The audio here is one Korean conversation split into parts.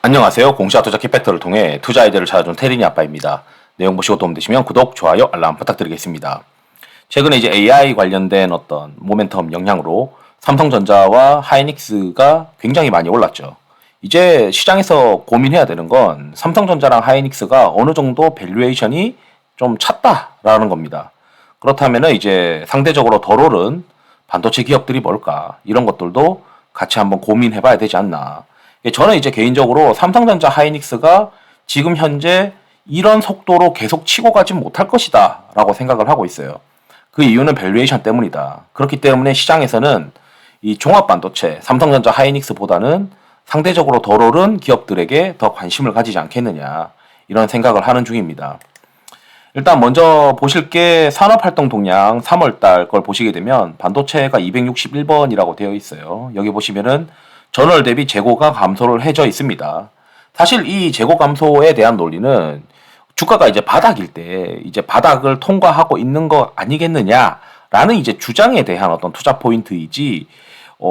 안녕하세요. 공시와 투자 키팩터를 통해 투자 아이디어를 찾아준 테린이 아빠입니다. 내용 보시고 도움되시면 구독, 좋아요, 알람 부탁드리겠습니다. 최근에 이제 AI 관련된 어떤 모멘텀 영향으로 삼성전자와 하이닉스가 굉장히 많이 올랐죠. 이제 시장에서 고민해야 되는 건 삼성전자랑 하이닉스가 어느 정도 밸류에이션이 좀 찼다라는 겁니다. 그렇다면 이제 상대적으로 덜 오른 반도체 기업들이 뭘까? 이런 것들도 같이 한번 고민해 봐야 되지 않나. 저는 이제 개인적으로 삼성전자 하이닉스가 지금 현재 이런 속도로 계속 치고 가진 못할 것이다 라고 생각을 하고 있어요. 그 이유는 밸류에이션 때문이다. 그렇기 때문에 시장에서는 이 종합반도체, 삼성전자 하이닉스보다는 상대적으로 덜 오른 기업들에게 더 관심을 가지지 않겠느냐, 이런 생각을 하는 중입니다. 일단 먼저 보실 게 산업활동 동향 3월달 걸 보시게 되면 반도체가 261번이라고 되어 있어요. 여기 보시면은 전월 대비 재고가 감소를 해져 있습니다. 사실 이 재고 감소에 대한 논리는 주가가 이제 바닥일 때 이제 바닥을 통과하고 있는 거 아니겠느냐라는 이제 주장에 대한 어떤 투자 포인트이지,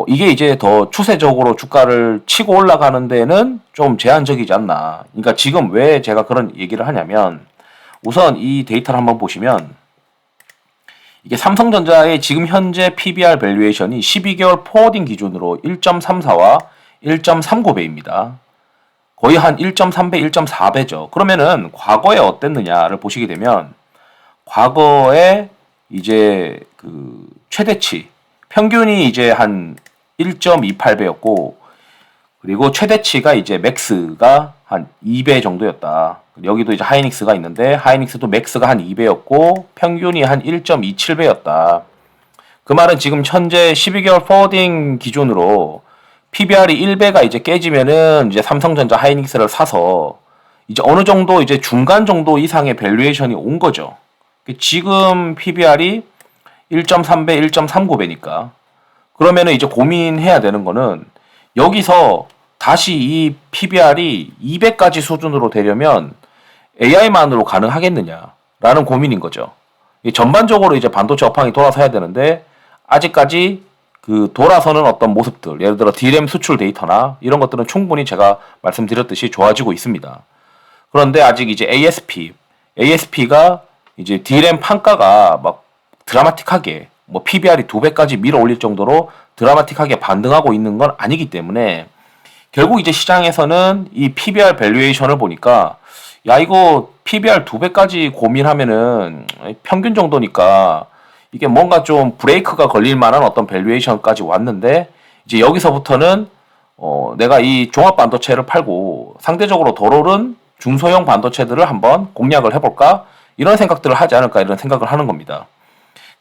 이게 이제 더 추세적으로 주가를 치고 올라가는 데는 좀 제한적이지 않나. 그러니까 지금 왜 제가 그런 얘기를 하냐면, 우선 이 데이터를 한번 보시면 이게 삼성전자의 지금 현재 PBR 밸류에이션이 12개월 포워딩 기준으로 1.34와 1.39배입니다. 거의 한 1.3배, 1.4배죠. 그러면은 과거에 어땠느냐를 보시게 되면, 과거에 이제 그 최대치 평균이 이제 한 1.28배였고, 그리고 최대치가 이제 맥스가 한 2배 정도였다. 여기도 이제 하이닉스가 있는데 하이닉스도 맥스가 한 2배였고 평균이 한 1.27배였다. 그 말은 지금 현재 12개월 포워딩 기준으로 PBR이 1배가 이제 깨지면은 이제 삼성전자 하이닉스를 사서 이제 어느 정도 이제 중간 정도 이상의 밸류에이션이 온 거죠. 지금 PBR이 1.3배, 1.39배니까. 그러면은 이제 고민해야 되는 거는, 여기서 다시 이 PBR이 200까지 수준으로 되려면 AI만으로 가능하겠느냐라는 고민인 거죠. 전반적으로 이제 반도체 업황이 돌아서야 되는데 아직까지 그 돌아서는 어떤 모습들, 예를 들어 D램 수출 데이터나 이런 것들은 충분히 제가 말씀드렸듯이 좋아지고 있습니다. 그런데 아직 이제 ASP가 이제 D램 판가가 막 드라마틱하게 뭐 PBR이 2배까지 밀어 올릴 정도로 드라마틱하게 반등하고 있는 건 아니기 때문에, 결국 이제 시장에서는 이 PBR 밸류에이션을 보니까, 야, 이거 PBR 2배까지 고민하면은 평균 정도니까 이게 뭔가 좀 브레이크가 걸릴 만한 어떤 밸류에이션까지 왔는데, 이제 여기서부터는 내가 이 종합 반도체를 팔고 상대적으로 덜 오른 중소형 반도체들을 한번 공략을 해볼까, 이런 생각들을 하지 않을까, 이런 생각을 하는 겁니다.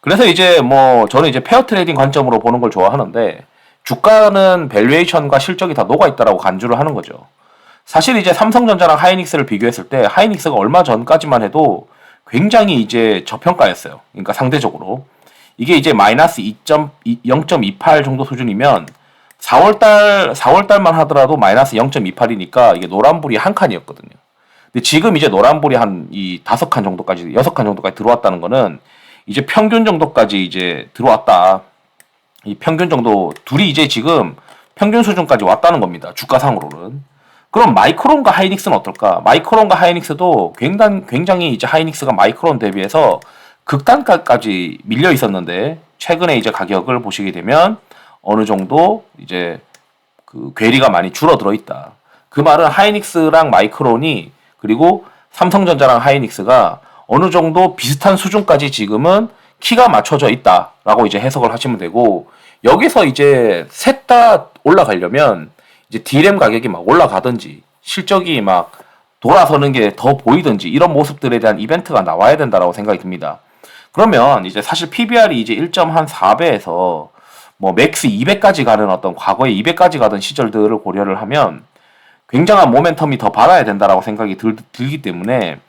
그래서 이제 뭐 저는 이제 페어 트레이딩 관점으로 보는 걸 좋아하는데, 주가는 밸류에이션과 실적이 다 녹아있다라고 간주를 하는 거죠. 사실 이제 삼성전자랑 하이닉스를 비교했을 때 하이닉스가 얼마 전까지만 해도 굉장히 이제 저평가였어요. 그러니까 상대적으로 이게 이제 마이너스 0.28 정도 수준이면 4월달만 하더라도 마이너스 0.28이니까 이게 노란불이 한 칸이었거든요. 근데 지금 이제 노란불이 한 이 5칸 정도까지, 6칸 정도까지 들어왔다는 거는 이제 평균 정도까지 이제 들어왔다. 이 평균 정도, 둘이 이제 지금 평균 수준까지 왔다는 겁니다. 주가상으로는. 그럼 마이크론과 하이닉스는 어떨까? 마이크론과 하이닉스도 굉장히 이제 하이닉스가 마이크론 대비해서 극단가까지 밀려 있었는데, 최근에 이제 가격을 보시게 되면 어느 정도 이제 그 괴리가 많이 줄어들어 있다. 그 말은 하이닉스랑 마이크론이, 그리고 삼성전자랑 하이닉스가 어느 정도 비슷한 수준까지 지금은 키가 맞춰져 있다라고 이제 해석을 하시면 되고, 여기서 이제 셋 다 올라가려면 이제 D램 가격이 막 올라가든지 실적이 막 돌아서는 게 더 보이든지 이런 모습들에 대한 이벤트가 나와야 된다라고 생각이 듭니다. 그러면 이제 사실 PBR이 이제 1.4배에서 뭐 맥스 200까지 가는, 어떤 과거에 200까지 가던 시절들을 고려를 하면 굉장한 모멘텀이 더 받아야 된다라고 생각이 들기 때문에,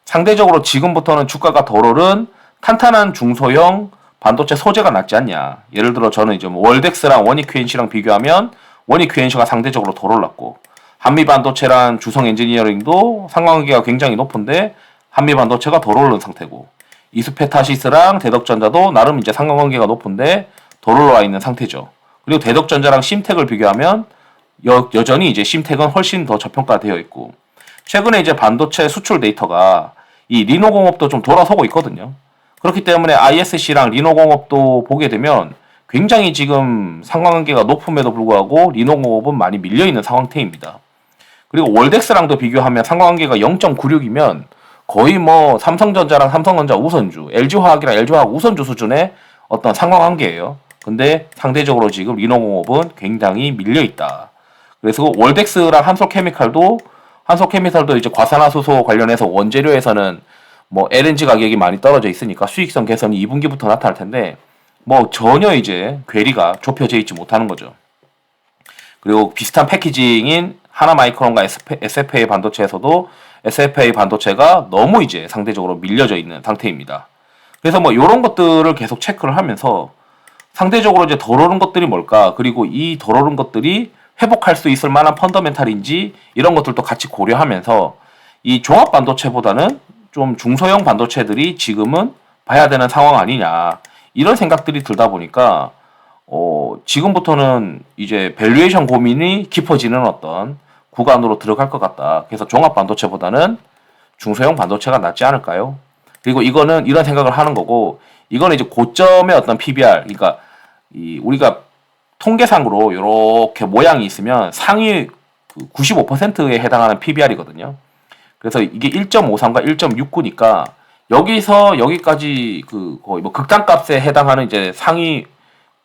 상대적으로 지금부터는 주가가 덜 오른 탄탄한 중소형 반도체 소재가 낫지 않냐. 예를 들어 저는 이제 뭐 월덱스랑 원익 QNC랑 비교하면 원익 QNC가 상대적으로 덜 올랐고, 한미 반도체랑 주성 엔지니어링도 상관관계가 굉장히 높은데 한미 반도체가 덜 오른 상태고, 이스페타시스랑 대덕전자도 나름 이제 상관관계가 높은데 덜 올라와 있는 상태죠. 그리고 대덕전자랑 심텍을 비교하면 여전히 이제 심텍은 훨씬 더 저평가되어 있고, 최근에 이제 반도체 수출 데이터가 이 리노공업도 좀 돌아서고 있거든요. 그렇기 때문에 ISC랑 리노공업도 보게 되면 굉장히 지금 상관관계가 높음에도 불구하고 리노공업은 많이 밀려있는 상황태입니다. 그리고 월덱스랑도 비교하면 상관관계가 0.96이면 거의 뭐 삼성전자랑 삼성전자 우선주, LG화학이랑 LG화학 우선주 수준의 어떤 상관관계예요. 근데 상대적으로 지금 리노공업은 굉장히 밀려있다. 그래서 월덱스랑 한솔케미칼도 이제 과산화수소 관련해서 원재료에서는 뭐 LNG 가격이 많이 떨어져 있으니까 수익성 개선이 2분기부터 나타날 텐데 뭐 전혀 이제 괴리가 좁혀져 있지 못하는 거죠. 그리고 비슷한 패키징인 하나마이크론과 SFA 반도체에서도 SFA 반도체가 너무 이제 상대적으로 밀려져 있는 상태입니다. 그래서 뭐 이런 것들을 계속 체크를 하면서 상대적으로 이제 덜 오른 것들이 뭘까, 그리고 이 덜 오른 것들이 회복할 수 있을 만한 펀더멘탈인지 이런 것들도 같이 고려하면서 이 종합 반도체보다는 좀 중소형 반도체들이 지금은 봐야 되는 상황 아니냐, 이런 생각들이 들다 보니까 지금부터는 이제 밸류에이션 고민이 깊어지는 어떤 구간으로 들어갈 것 같다. 그래서 종합 반도체보다는 중소형 반도체가 낫지 않을까요? 그리고 이거는 이런 생각을 하는 거고, 이거는 이제 고점의 어떤 PBR, 그러니까 우리가 통계상으로 이렇게 모양이 있으면 상위 95%에 해당하는 PBR이거든요. 그래서 이게 1.53과 1.69니까 여기서 여기까지 거의 뭐 극단값에 해당하는 이제 상위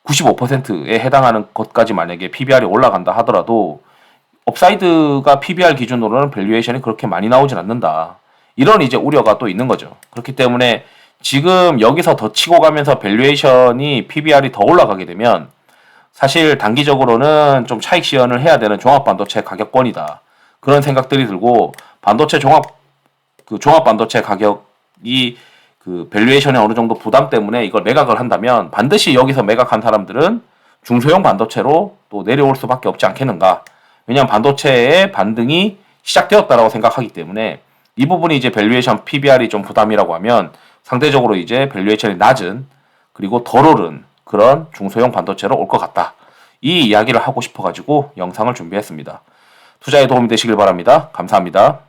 95%에 해당하는 것까지 만약에 PBR이 올라간다 하더라도 업사이드가 PBR 기준으로는 밸류에이션이 그렇게 많이 나오진 않는다. 이런 이제 우려가 또 있는 거죠. 그렇기 때문에 지금 여기서 더 치고 가면서 밸류에이션이 PBR이 더 올라가게 되면 사실 단기적으로는 좀 차익 시현을 해야 되는 종합 반도체 가격권이다. 그런 생각들이 들고, 반도체 종합 반도체 가격이 밸류에이션의 어느 정도 부담 때문에 이걸 매각을 한다면 반드시 여기서 매각한 사람들은 중소형 반도체로 또 내려올 수밖에 없지 않겠는가. 왜냐하면 반도체의 반등이 시작되었다라고 생각하기 때문에 이 부분이 이제 밸류에이션 PBR이 좀 부담이라고 하면 상대적으로 이제 밸류에이션이 낮은 그리고 덜 오른 그런 중소형 반도체로 올 것 같다. 이 이야기를 하고 싶어가지고 영상을 준비했습니다. 투자에 도움이 되시길 바랍니다. 감사합니다.